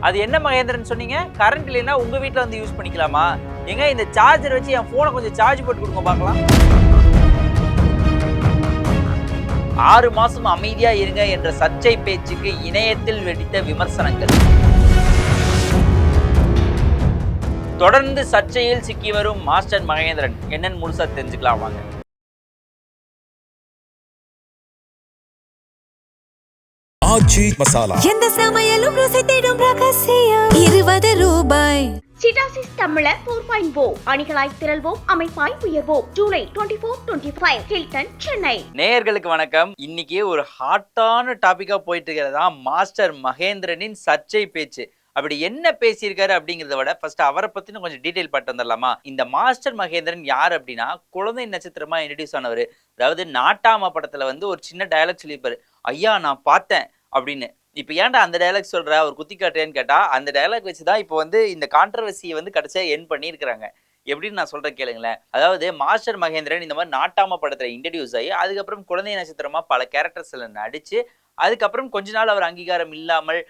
அது என்ன மகேந்திரன் சொன்னீங்க? கரண்ட் இல்லைன்னா உங்க வீட்ல வந்து யூஸ் பண்ணிக்கலாமா? ஏங்க இந்த சார்ஜர் வச்சு என் போனை கொஞ்சம் சார்ஜ் போட்டு கொடுங்க பார்க்கலாம். 6 மாசம் அமைதியா இருங்க என்ற சர்ச்சை பேச்சுக்கு இணையத்தில் வெடித்த விமர்சனங்கள். தொடர்ந்து சர்ச்சையில் சிக்கி வரும் மாஸ்டர் மகேந்திரன் என்னன்னு முழுசா தெரிஞ்சுக்கலாம் வாங்க. ஆச்சி மசாலா எந்த சமையலும் ருசி தேடும் ரகசியம் 20 ரூபாய். சிடாசிஸ் தமிழர் 4.0 அணிகளாய் திரள்வோம், அமைப்பாய் உயர்வோம். ஜூலை 24-25 ஹில்டன், சென்னை. நேயர்களுக்கு வணக்கம். இன்னைக்கு ஒரு ஹாட்டான டாபிக்கா போயிட்டு இருக்கிறதா மாஸ்டர் மகேந்திரனின் சர்ச்சை பேச்சு. அப்படி என்ன பேசியிருக்காரு அப்படிங்கிறத விட ஃபர்ஸ்ட் அவரை பத்தின கொஞ்சம் டீடைல் பட்டு வந்துடலாமா? இந்த மாஸ்டர் மகேந்திரன் யார் அப்படின்னா, குழந்தை நட்சத்திரமா இன்ட்ரடியூஸ் ஆனவர். அதாவது நாட்டாம படத்துல வந்து ஒரு சின்ன டயலாக் சொல்லியிருப்பாரு, ஐயா நான் பார்த்தேன் அப்படின்னு. இப்ப ஏன்டா அந்த டயலாக் சொல்ற, அவர் குத்தி காட்டுறேன்னு கேட்டா, அந்த டயலாக் வச்சுதான் இப்போ வந்து இந்த கான்ட்ரவர்சியை வந்து கடைசியா என் பண்ணியிருக்கிறாங்க. எப்படின்னு நான் சொல்றேன் கேளுங்களேன். அதாவது மாஸ்டர் மகேந்திரன் இந்த மாதிரி நாட்டாம படத்துல இன்ட்ரடியூஸ் ஆகி அதுக்கப்புறம் குழந்தை நட்சத்திரமா பல கேரக்டர்ஸ்ல நடிச்சு அதுக்கப்புறம் கொஞ்ச நாள் அவர் அங்கீகாரம் இல்லாமல்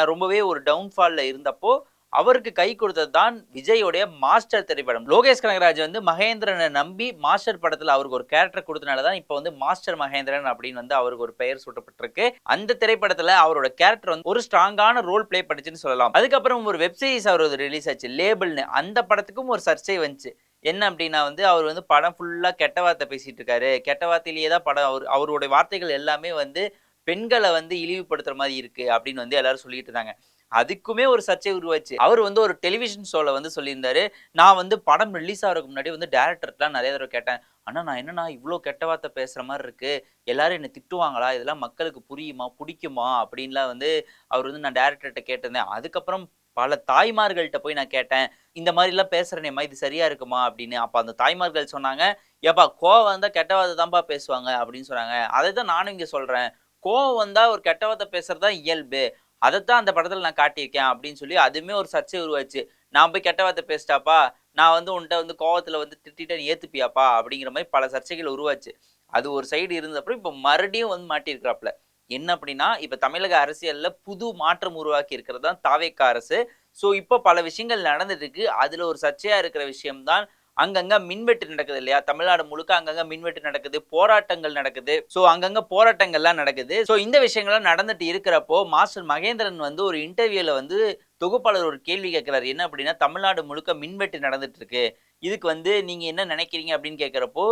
ரொம்பவே ஒரு டவுன்ஃபால்ல இருந்தப்போ அவருக்கு கை கொடுத்தது தான் விஜயோடைய மாஸ்டர் திரைப்படம். லோகேஷ் கனகராஜ் வந்து மகேந்திரனை நம்பி மாஸ்டர் படத்துல அவருக்கு ஒரு கேரக்டர் கொடுத்தனாலதான் இப்ப வந்து மாஸ்டர் மகேந்திரன் அப்படின்னு வந்து அவருக்கு ஒரு பெயர் சூட்டப்பட்டிருக்கு. அந்த திரைப்படத்துல அவரோட கேரக்டர் வந்து ஒரு ஸ்ட்ராங்கான ரோல் பிளே பண்ணிச்சுன்னு சொல்லலாம். அதுக்கப்புறம் ஒரு வெப்சீரிஸ் அவர் ரிலீஸ் ஆச்சு, லேபிள்னு. அந்த படத்துக்கும் ஒரு சர்ச்சை வந்துச்சு. என்ன அப்படின்னா வந்து அவர் வந்து படம் ஃபுல்லா கெட்ட வார்த்தை பேசிட்டு இருக்காரு, கெட்ட வார்த்தையிலேயே தான் படம், அவருடைய வார்த்தைகள் எல்லாமே வந்து பெண்களை வந்து இழிவுபடுத்துற மாதிரி இருக்கு அப்படின்னு வந்து எல்லாரும் சொல்லிட்டு இருந்தாங்க. அதுக்குமே ஒரு சர்ச்சை உருவாச்சு. அவர் வந்து ஒரு டெலிவிஷன் ஷோல வந்து சொல்லியிருந்தாரு, நான் வந்து படம் ரிலீஸ் ஆகிறதுக்கு முன்னாடி வந்து டைரக்டர்லாம் நிறைய தடவை கேட்டேன், ஆனா நான் என்னன்னா இவ்வளோ கெட்ட வார்த்தை பேசுற மாதிரி இருக்கு, எல்லாரும் என்ன திட்டுவாங்களா, இதெல்லாம் மக்களுக்கு புரியுமா பிடிக்குமா அப்படின்லாம் வந்து அவர் வந்து நான் டைரக்டர்கிட்ட கேட்டிருந்தேன். அதுக்கப்புறம் பல தாய்மார்கள்ட்ட போய் நான் கேட்டேன், இந்த மாதிரிலாம் பேசுறேனேம்மா இது சரியா இருக்குமா அப்படின்னு. அப்ப அந்த தாய்மார்கள் சொன்னாங்க, ஏப்பா கோவம் வந்தா கெட்ட வார்த்தை தான்ப்பா பேசுவாங்க அப்படின்னு சொன்னாங்க. அதை தான் நானும் இங்க சொல்றேன், கோவம் வந்தா ஒரு கெட்ட வார்த்தை பேசுறதுதான் இயல்பு, அதைத்தான் அந்த படத்துல நான் காட்டியிருக்கேன் அப்படின்னு சொல்லி அதுவுமே ஒரு சர்ச்சை உருவாச்சு. நான் போய் கெட்ட வார்த்தை பேசிட்டாப்பா, நான் வந்து உன்கிட்ட வந்து கோவத்துல வந்து திட்டிட்டேன் ஏத்துப்பியாப்பா அப்படிங்கிற மாதிரி பல சர்ச்சைகள் உருவாச்சு. அது ஒரு சைடு இருந்தப்பறம் இப்ப மறுபடியும் வந்து மாட்டியிருக்கிறாப்புல. என்ன அப்படின்னா, இப்ப தமிழக அரசியல்ல புது மாற்றம் உருவாக்கி இருக்கிறது தான் தாவேக்கா அரசு. ஸோ இப்ப பல விஷயங்கள் நடந்துட்டு இருக்கு. அதுல ஒரு சர்ச்சையா இருக்கிற விஷயம்தான் அங்கங்க மின்வெட்டு நடக்குது இல்லையா? தமிழ்நாடு முழுக்க அங்கங்க மின்வெட்டு நடக்குது, போராட்டங்கள் நடக்குது. ஸோ அங்கங்க போராட்டங்கள்லாம் நடக்குது. ஸோ இந்த விஷயங்கள்லாம் நடந்துட்டு இருக்கிறப்போ மாஸ்டர் மகேந்திரன் வந்து ஒரு இன்டர்வியூல வந்து தொகுப்பாளர் ஒரு கேள்வி கேட்கிறாரு. என்ன அப்படின்னா, தமிழ்நாடு முழுக்க மின்வெட்டு நடந்துட்டு இருக்கு, இதுக்கு வந்து நீங்க என்ன நினைக்கிறீங்க அப்படின்னு கேட்கிறப்போ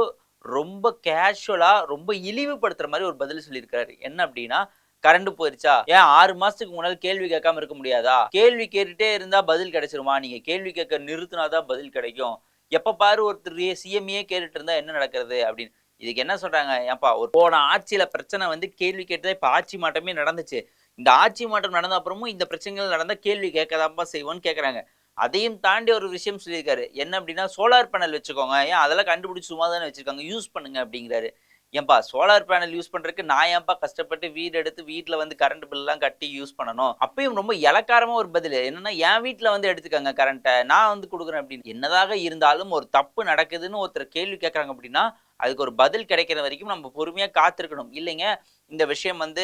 ரொம்ப கேஷுவலா ரொம்ப இழிவுபடுத்துற மாதிரி ஒரு பதில் சொல்லியிருக்காரு. என்ன அப்படின்னா, கரண்ட் போயிருச்சா, ஏன் 6 மாசத்துக்கு முன்னாடி கேள்வி கேட்காம இருக்க முடியாதா? கேள்வி கேட்டுட்டே இருந்தா பதில் கிடைச்சிருமா? நீங்க கேள்வி கேட்க நிறுத்தினாதான் பதில் கிடைக்கும். எப்ப பாரு ஒருத்தர் சிஎம்ஏ கேட்டுட்டு இருந்தா என்ன நடக்கிறது அப்படின்னு. இதுக்கு என்ன சொல்றாங்க, ஏன்பா ஒரு போன ஆட்சியில பிரச்சனை வந்து கேள்வி கேட்டுதான் இப்ப ஆட்சி மாற்றமே நடந்துச்சு, இந்த ஆட்சி மாற்றம் நடந்த அப்புறமும் இந்த பிரச்சனைகள் நடந்தா கேள்வி கேட்கதான்ப்பா செய்வோம்னு கேட்கறாங்க. அதையும் தாண்டி ஒரு விஷயம் சொல்லியிருக்காரு. என்ன அப்படின்னா, சோலார் பேனல் வச்சுக்கோங்க, ஏன் அதெல்லாம் கண்டுபிடிச்சு சும்மா தானே வச்சிருக்காங்க, யூஸ் பண்ணுங்க அப்படிங்கிறாரு. ஏன்பா சோலார் பேனல் யூஸ் பண்றதுக்கு நான் ஏன்பா கஷ்டப்பட்டு வீடு எடுத்து வீட்டுல வந்து கரண்ட் பில் எல்லாம் கட்டி யூஸ் பண்ணணும்? அப்பயும் ரொம்ப இலக்காரமா ஒரு பதில். என்னன்னா, என் வீட்டுல வந்து எடுத்துக்கங்க கரண்ட்டை, நான் வந்து கொடுக்குறேன் அப்படின்னு. என்னதாக இருந்தாலும் ஒரு தப்பு நடக்குதுன்னு ஒருத்தர் கேள்வி கேட்கறாங்க அப்படின்னா அதுக்கு ஒரு பதில் கிடைக்கிற வரைக்கும் நம்ம பொறுமையா காத்திருக்கணும். இல்லைங்க இந்த விஷயம் வந்து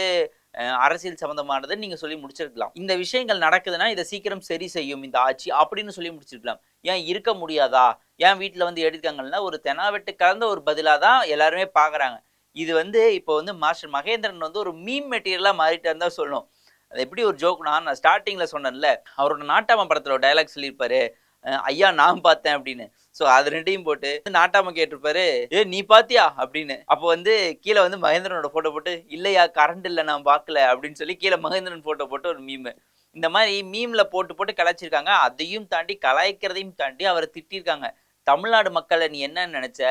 அரசியல் சம்பந்தமானது நீங்க சொல்லி முடிச்சிருக்கலாம், இந்த விஷயங்கள் நடக்குதுன்னா இதை சீக்கிரம் சரி செய்யும் இந்த ஆட்சி அப்படின்னு சொல்லி முடிச்சிருக்கலாம். ஏன் இருக்க முடியாதா? ஏன் வீட்டுல வந்து எடுக்காங்கன்னா ஒரு தெனாவெட்டு கலந்த ஒரு பதிலா தான் எல்லாருமே பாக்குறாங்க. இது வந்து இப்போ வந்து மாஸ்டர் மகேந்திரன் வந்து ஒரு மீம் மெட்டீரியலா மாறிட்டான்னு தான் சொல்லணும். அது எப்படி ஒரு ஜோக்னா, நான் ஸ்டார்டிங்ல சொன்னேன்ல, அவரோட நாட்டாம படத்துல ஒரு டைலாக் சொல்லியிருப்பாரு, ஐயா நான் பார்த்தேன் அப்படின்னு. ஸோ அது ரெண்டையும் போட்டு நாட்டாம கேட்டிருப்பாரு, ஏ நீ பாத்தியா அப்படின்னு. அப்போ வந்து கீழே வந்து மகேந்திரனோட போட்டோ போட்டு, இல்லையா கரண்ட் இல்லை நான் பார்க்கல அப்படின்னு சொல்லி கீழே மகேந்திரன் போட்டோ போட்டு ஒரு மீம். இந்த மாதிரி மீம்ல போட்டு போட்டு கலாய்ச்சிருக்காங்க. அதையும் தாண்டி கலாய்க்கிறதையும் தாண்டி அவரை திட்டிருக்காங்க. தமிழ்நாடு மக்களை நீ என்ன நினைச்ச?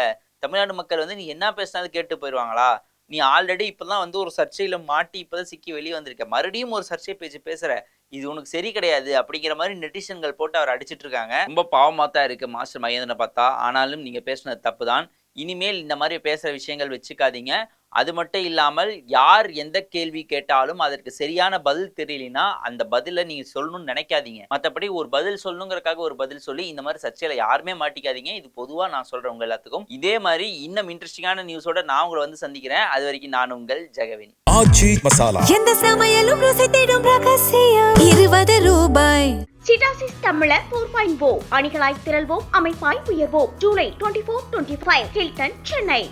தமிழ்நாடு மக்கள் வந்து நீ என்ன பேசினாலும் கேட்டு போயிடுவாங்களா? நீ ஆல்ரெடி இப்பதான் வந்து ஒரு சர்ச்சையில மாட்டி இப்பதான் சிக்கி வெளியே வந்திருக்க, மறுபடியும் ஒரு சர்ச்சை பேச்சு பேசுற, இது உனக்கு சரி கிடையாது அப்படிங்கிற மாதிரி நெட்டிசன்கள் போட்டு அவர் அடிச்சிட்டு இருக்காங்க. ரொம்ப பாவமா தான் இருக்கு மாஸ்டர் மகேந்திரனை பார்த்தா. ஆனாலும் நீங்க பேசுனது தப்பு தான். இனிமேல் இந்த மாதிரி பேசுற விஷயங்கள் வச்சுக்காதீங்க. அது மட்டும் இல்லாமல் யார் எந்த கேள்வி கேட்டாலும் அதற்கு சரியான பதில் தெரியலனா அந்த பதிலை நீங்க சொல்லணும்னு நினைக்காதீங்க. மற்றபடி ஒரு பதில் சொல்லணுங்கிறதுக்காக ஒரு பதில் சொல்லி இந்த மாதிரி சர்ச்சையில யாருமே மாட்டிக்காதீங்க. இது பொதுவா நான் சொல்றேன் உங்க எல்லாத்துக்கும். இதே மாதிரி இன்னும் இன்ட்ரெஸ்டிங்கான நியூஸோட நான் உங்களை வந்து சந்திக்கிறேன். அது வரைக்கும் நான் உங்கள் ஜெகவின். ஆச்சி மசாலா. எந்த சமையலும் ருசி தேடும் ரகசியம் 20 ரூபாய். சிட்டாசிஸ் தமிழர் 4.0 அணிகளாய் திரள்வோம், அமைப்பாய் உயர்வோம். ஜூலை 24-25 ஹில்டன், சென்னை.